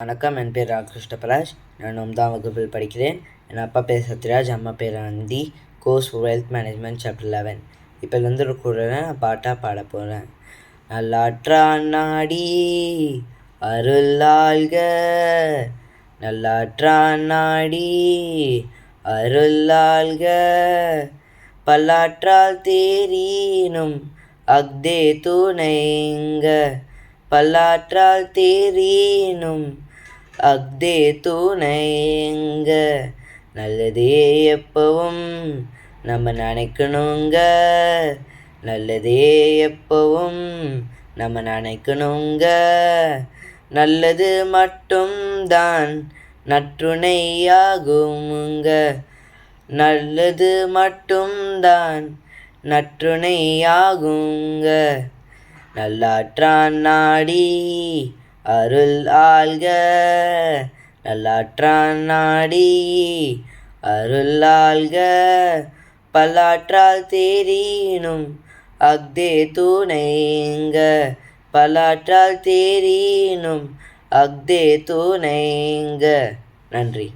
வணக்கம், என் பேர் ராமகிருஷ்ண பிரகாஷ். நான் 9ஆம் வகுப்பில் படிக்கிறேன். என் அப்பா பேர் சத்யராஜ், அம்மா பேர் Nandi. Course wealth management chapter 11. இப்போ இருந்து கூட பாட்டாக பாட போகிறேன். நல்லாற்றான் நாடி அருளாள்க, நல்லாற்றான் நாடி அருளாள்க, பல்லாற்றால் தேரீனும் அஃதே துணைங்க, பல்லாற்றால் தேரீனும் அஃதே துணைங்க. நல்லதே எப்பவும் நம்ம நினைக்கணுங்க, நல்லதே எப்பவும் நம்ம நினைக்கணுங்க. நல்லது மட்டும் தான் நற்றுணையாகுமுங்க, நல்லது மட்டும் தான் நற்றுணையாகுங்க. நல்லாற்றான் நாடி அருள் ஆள்க, நல்லாற்றான் நாடி அருள் ஆள்க, பல்லாற்றால் தேரீனும் அஃதே துணைங்க, பல்லாற்றால் தேரீனும் அஃதே துணைங்க. நன்றி.